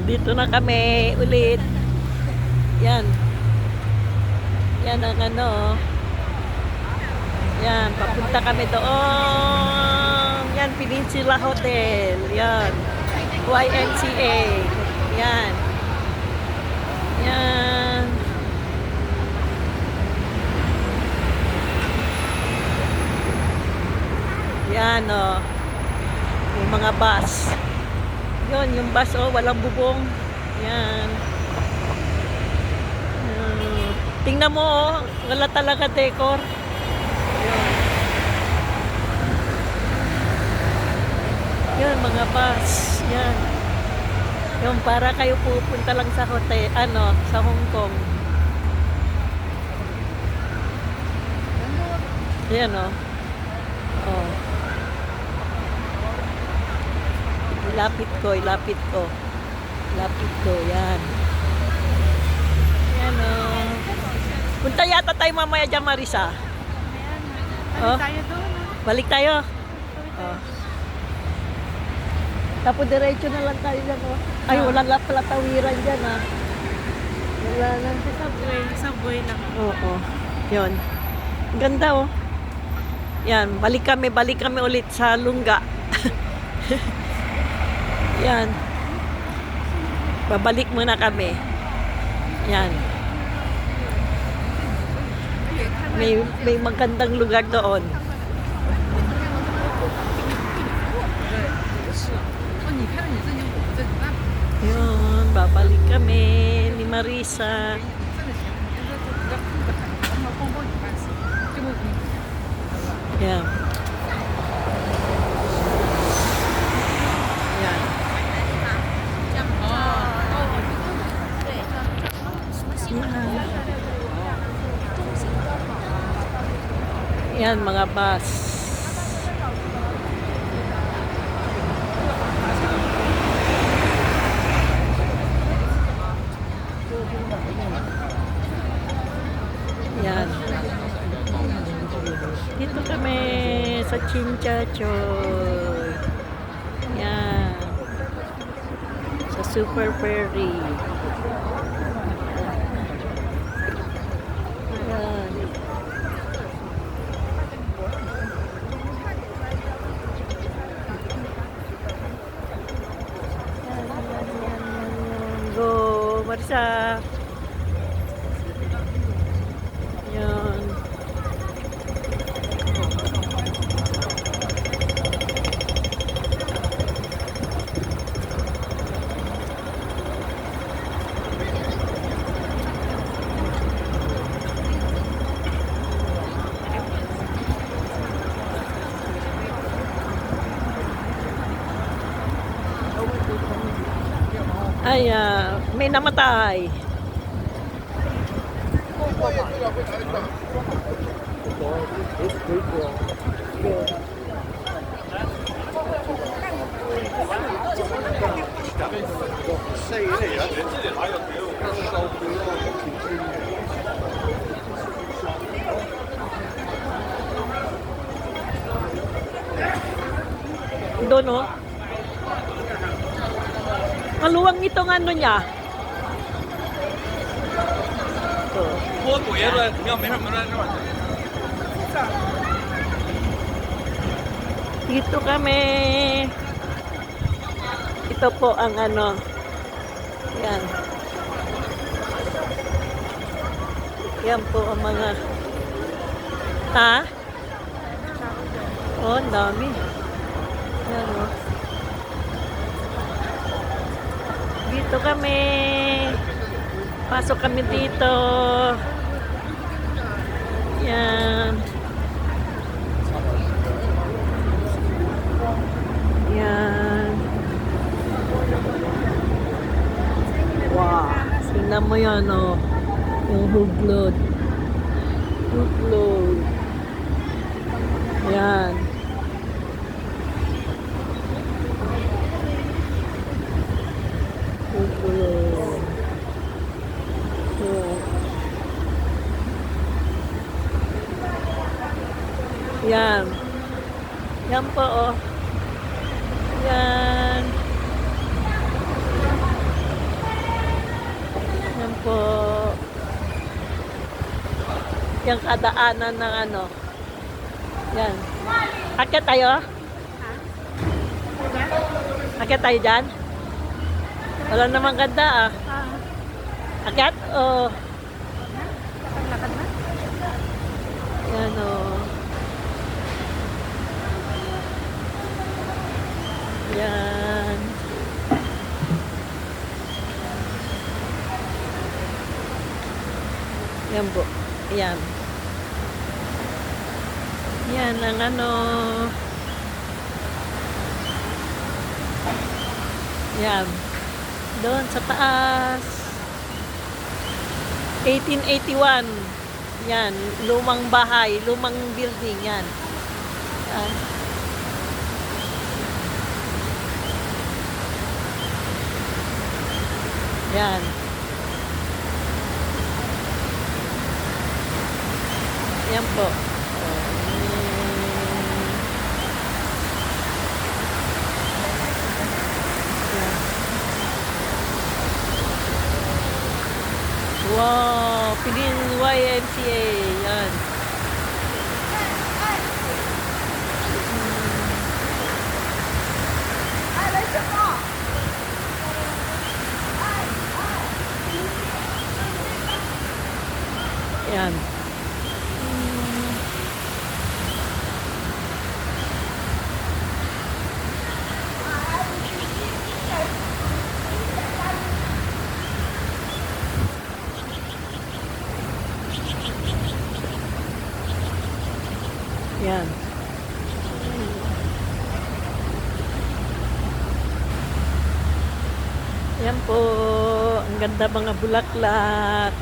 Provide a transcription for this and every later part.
Dito na kami ulit. Yan. Yan ang ano. Yan, papunta kami doon. Yan, Peninsula Hotel. Yan. YMCA. Yan. Yan. Yan, oh. Yung mga bus. Yun, yung bus, oh, walang bubong. Yan. Tingnan mo, oh. Wala talaga decor. Yan. Yan, mga bus. Yan. Yung para kayo pupunta lang sa hotel, ano, sa Hong Kong. Yan, oh. Oh. Ilapit ko, ilapit ko. Ilapit ko, yan. Yan, oh. Punta yata tayo mamaya dyan, Marisa. Oh. Tayo doon. Balik tayo. Oh. Tapos diretso na lang tayo dyan, oh. Ay, wala lang pala tawiran dyan, ah. Wala lang. Subway lang. Oo. Yun. Ganda, oh. Yan, balik kami ulit sa Lungga. Yan. Babalik muna kami. Yan. May magandang lugar doon. Yun, babalik kami ni Marisa. Yan. Yan. Yan, mga bus. Yan. Dito kami sa Chinchachoy. Yan. Sa Super Ferry. Yan. Go, Marisa. Yan. Ay, may namatay. Doon, oh. Maluwang itong ano niya. Ito. Dito kami. Ito po ang ano. Yan. Yan po ang mga. Ha? Oh, ang dami. Yan, oh. Dito kami. Pasok kami dito. Yan. Yan. Wow. Tingnan mo yan, oh. Yung huglod. Huglod. Yan. Huglod. Yan. Yan po, oh. Yan. Yung kadaanan ng ano. Yan. Akyat tayo? Akyat tayo dyan? Wala namang ganda ah. Akyat? O. Lakad na? Yan o. Yan. Yan po. Yan. Yan ang ano. Yan. Doon sa taas. 1881. Yan. Lumang bahay. Lumang building. Yan. Yan. Yan. Yan po. Wow, Pilin YMCA. Yan. Yan. Yan. Yan po. Ang ganda mga bulaklak.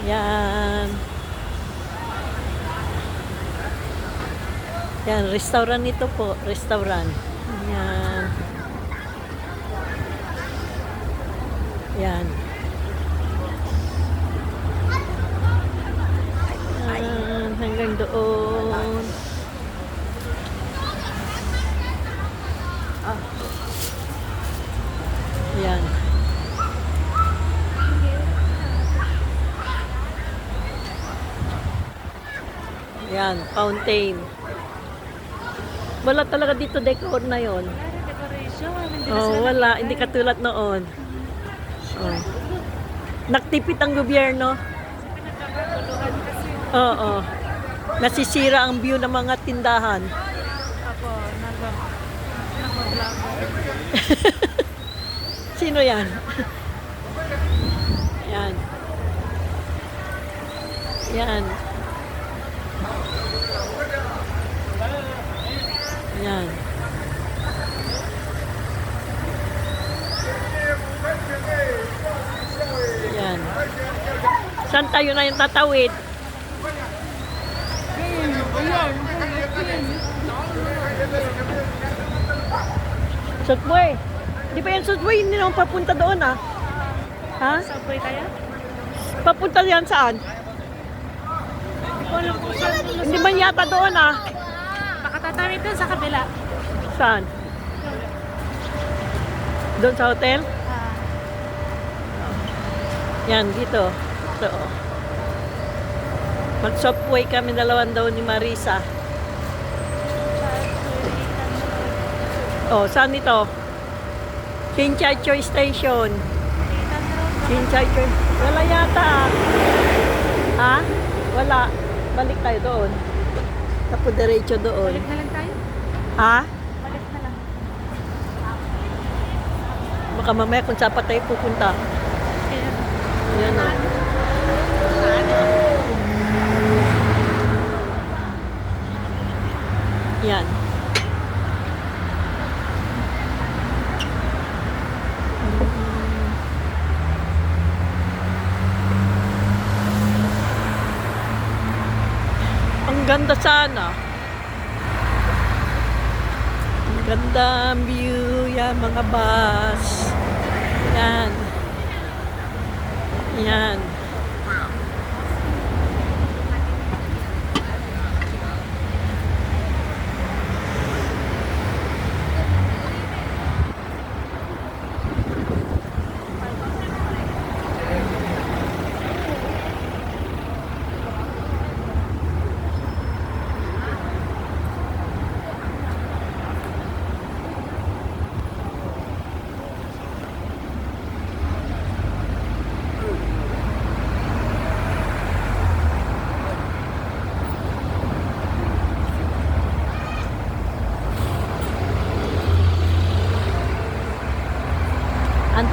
Yan. Yan. Restaurant ito po. Restaurant. Yan. Yan. Yan. Hanggang doon. Yan. Yan, fountain. Wala talaga dito decor na yon. Decoration. Oh, wala. Hindi katulad noon. Oh. Nagtipid ang gobyerno. Pinagkakaguluhan kasi. Oo. Nasisira ang view ng mga tindahan. Ako, nag-vlog. Sino yan? Yan. Yan. Yan. Yan. Saan tayo na yung tatawid? Subway. Di ba yung subway? Hindi naman papunta doon ah. Ha? Subway kaya? Papunta yan saan? Hindi ko alam kung saan. Hindi man yata doon ah. Baka tatawid doon sa kabila. Saan? Doon sa hotel? Yan, dito. Ito. Oh. Mag-subway kami dalawan daw ni Marisa. Oh, saan ito? Chinchaychoy Station. Chinchaychoy. Wala yata. Ha? Wala. Balik tayo doon. Tapo diretso doon. Balik na lang tayo. Ha? Balik na lang. Baka mamaya kung saan pa tayo pupunta. Kaya, Yan o. Yan. Ang ganda sana. Ang ganda ang view. Yan, mga bus. Yan. Yan.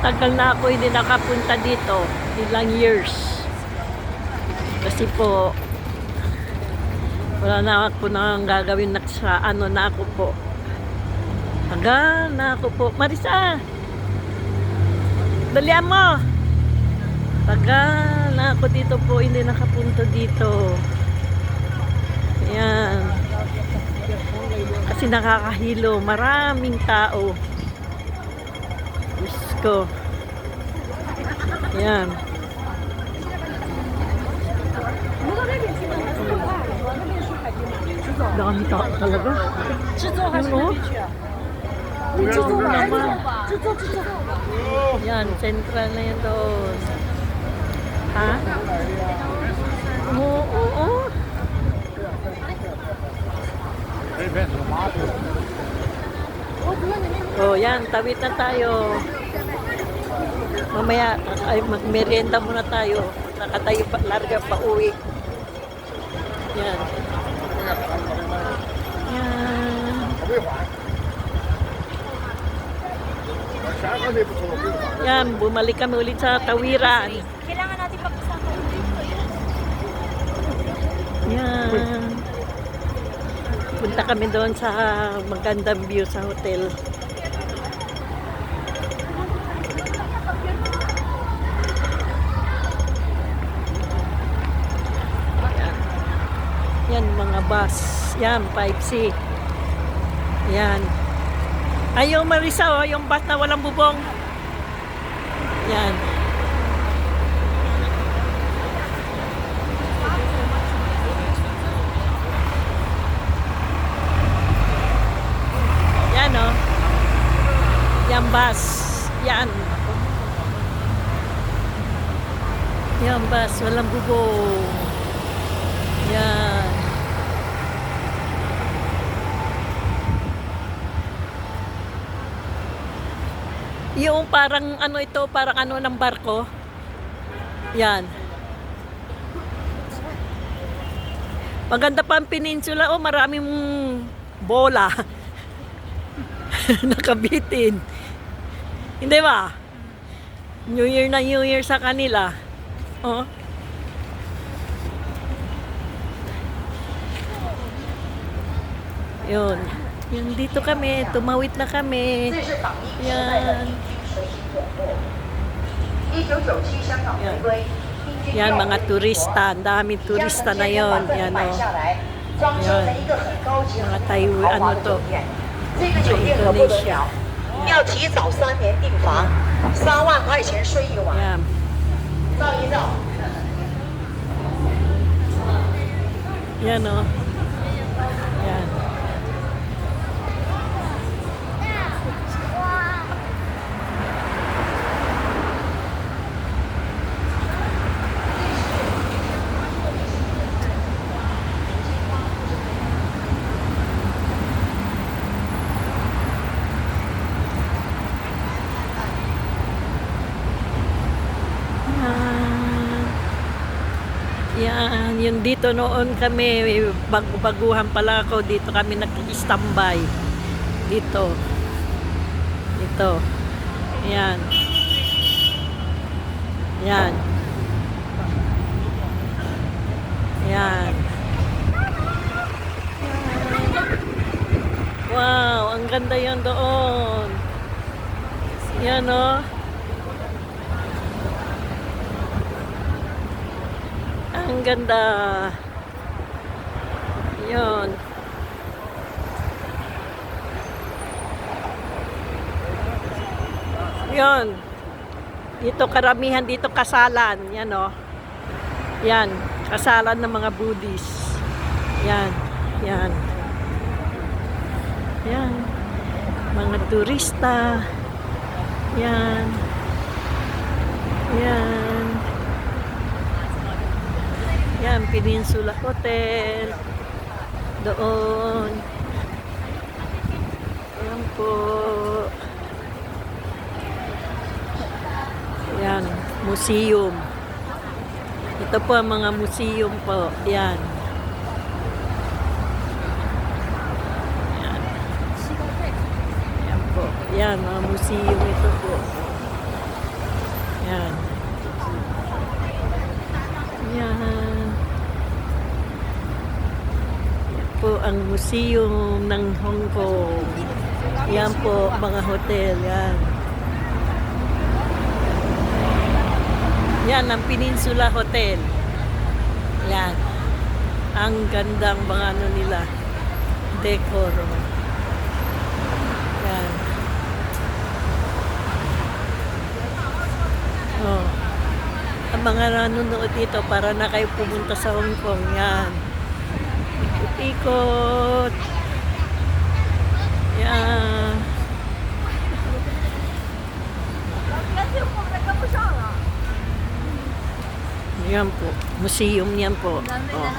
Matagal na ako hindi nakapunta dito. Ilang years. Kasi po, wala na ako nang gagawin na sa ano na ako po. Tagal na ako po. Marisa! Dalian mo! Tagal na ako dito po. Hindi nakapunta dito. Ayan. Kasi nakakahilo. Maraming tao. Diyos ko. Ayan. Dami tao talaga. Ano? Yan, central na yan doon. Ha? Oo, oo. Oh, yan, tawid na tayo. Mamaya, ay, magmerienda muna tayo. Nakatayo pa, larga pa uwi. Yan. Yan. Yan, bumalik kami ulit sa tawiran. Kailangan natin pag-usapan. Yan. Punta kami doon sa magandang view sa hotel. Yan, mga bus. Yan, 5C. Yan. Ayaw Marisa, oh, yung bus na walang bubong. Yan. Yan, oh. Yan, bus. Yan. Yan, bus. Walang bubong. Yan. Yung parang ano ito, parang ano ng barko. Yan. Maganda pa ang peninsula. Oh, maraming bola. Nakabitin. Hindi ba? New Year na New Year sa kanila. Oh. Yun. Yung dito kami, tumawid na kami. Yan. Yan, mga turista. Ang daming turista na yon. Yan, o. Yan. Mga Taiwan, ano to? Sa Indonesia. 要提早3年订房，3万块钱睡一晚， Yan. 照一照。 Yan, o. Yan. Yan, yung dito noon kami, baguhan pala ako, dito kami nag-standby. Dito. Dito. Yan. Yan. Yan. Wow, ang ganda yan doon. Yan, oh. Ang ganda. Yun. Yun. Dito karamihan dito kasalan. Yan, oh. Yan. Kasalan ng mga Buddhist. Yan. Yan. Yan. Mga turista. Yan. Yan. Yan, Peninsula Hotel. Doon. Ayan po. Yan, museum. Ito po ang mga museum po. Yan. Yan. Yan po. Yan, mga museum ito po. Yan. Yan. Yan po ang museum ng Hong Kong. Yan po, mga hotel. Yan. Yan, ang Peninsula Hotel. Yan. Ang gandang mga ano nila. Decor. Yan. Oh. Ang mga nanonood dito para na kayo pumunta sa Hong Kong. Yan. Ikot-ikot. Yan. Yan po. Museum yan po. Oh.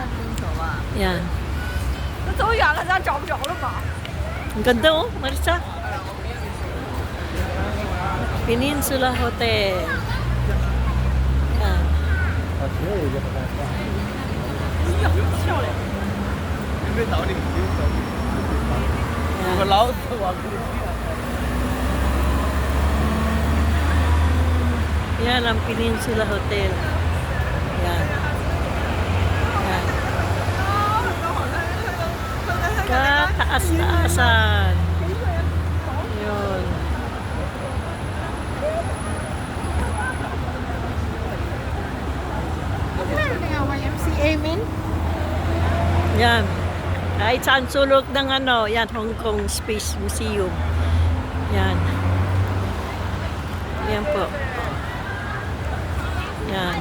Yan. 那走远了，咱找不着了吧？ Ang ganda oh, Marisa. Peninsula Hotel. Yan. 别倒你，我 Yan. 老子我。 Yan ang Peninsula Hotel. Yan. Yan. Kataas-taasan. Yun. Yan. Kahit saan sulok ng ano, yan, Hong Kong Space Museum. Yan. Yan po. Yan.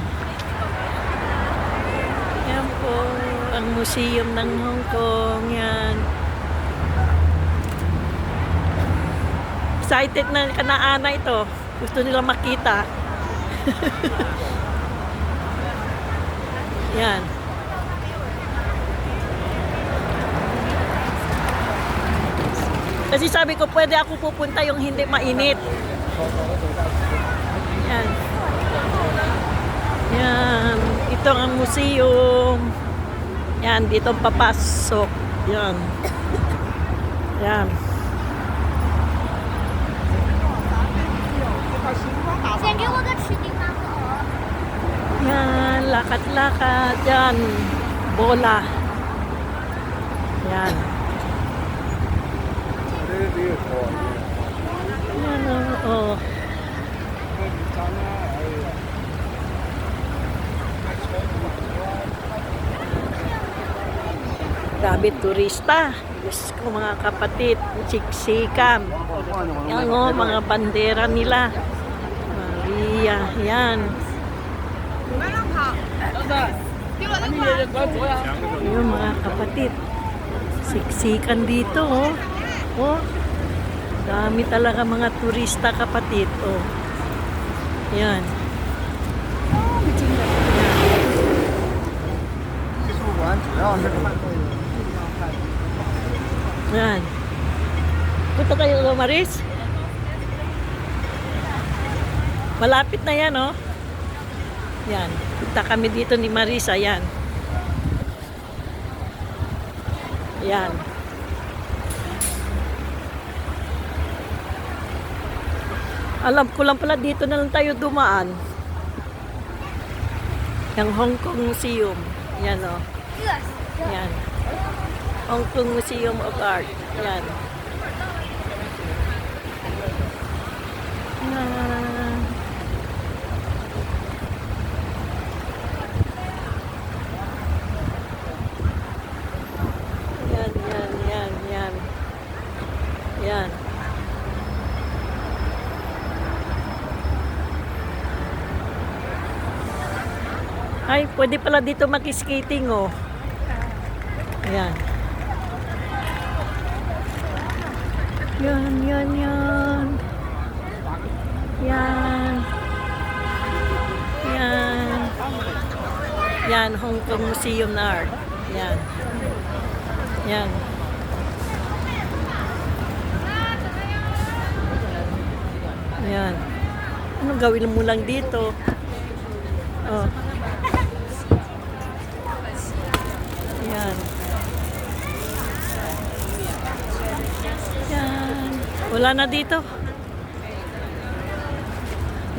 Yan po ang museum ng Hong Kong. Yan. Excited na kanaana ito. Gusto nila makita. Yan. Kasi sabi ko, pwede ako pupunta yung hindi mainit. Yan. Yan. Ito ang museum. Yan, dito papasok. Yan. Yan. 先给我个吃的吗？ Yan, lakad-lakad. Yan. Bola. Yan. Yan, oh. Grabe, turista. Diyos ko, mga kapatid. Siksikan. Yan, oh, mga bandera nila. Maria, yan. Yung mga kapatid. Siksikan dito, oh. Oh. Dami talaga mga turista, kapatid, oh. Yan. Yan. Punta kayo, Maris. Malapit na yan, oh. Yan. Punta kami dito ni Marisa, yan. Yan. Alam ko lang pala, dito na lang tayo dumaan. Yung Hong Kong Museum. Yan, oh. Yan. Hong Kong Museum of Art. Yan. Yan. Yan. Yan. Ay, pwede pala dito makiskating, oh. Yan. Yan. Yan. Yan, Hong Kong Museum of Art. Yan. Yan. Yan. Anong gawin mo lang dito? Oh. Yan. Yan. Wala na dito.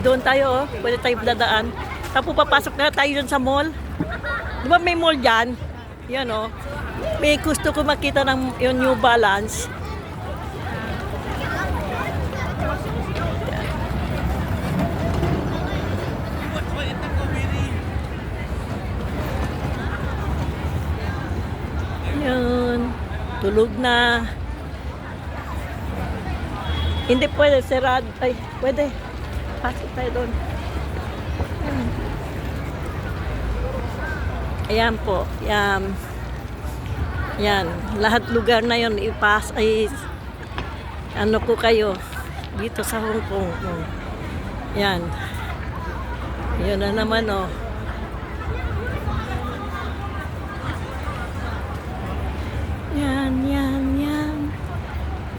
Doon tayo, oh. Pwede tayo dadaan. Tapos papasok na tayo dun sa mall. Di ba may mall dyan? Yan, oh. May gusto ko makita ng yung New Balance. Yun. Tulog na. Hindi pwede, sarado. Ay, pwede. Pasok tayo doon. Ayan po. Yan. Yan. Lahat lugar na yon ipas ay ano ko kayo dito sa Hong Kong. Oh. Yan. Yun na naman, oh. Yan, yan, yan.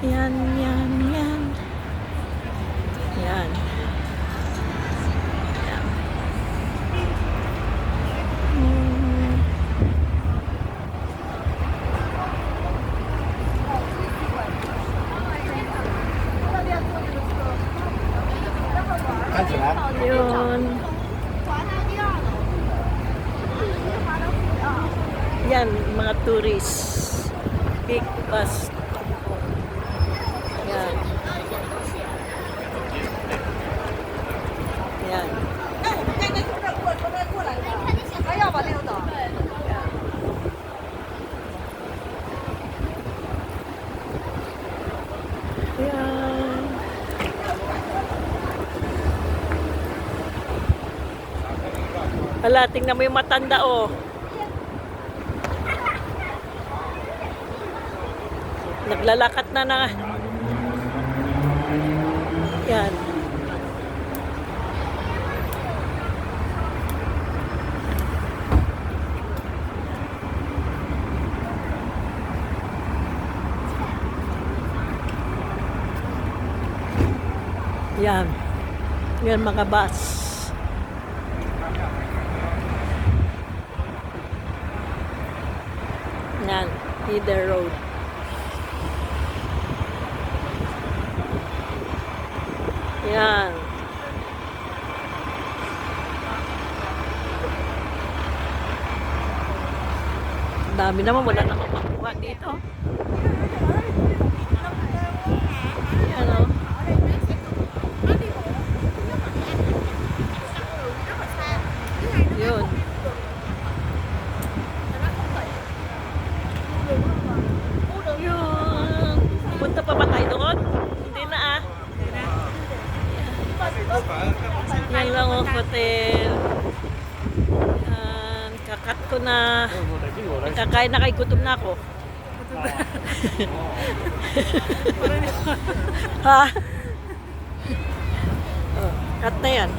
Yan, yan, yan. Yan. Yan. Yun. Yan, mga tourists. Big bus. Yan. Yan. 哎，我们刚才从这儿过来的，还要吧，领导。 Yan. Hala, tingnan mo yung matanda, oh. Naglalakat na. Yan. Yan. Yan mga bus. Yan. Heather Road. Yan. Dami naman, wala na akong makuha dito. Yan, oh. Yun. Yun. Punta pa ba tayo doon? Hindi na, ah. Yan lang ang hotel. Yan. Kakat ko na. Kakain na, kay gutom na ako. Ha? Oh, cut na yan.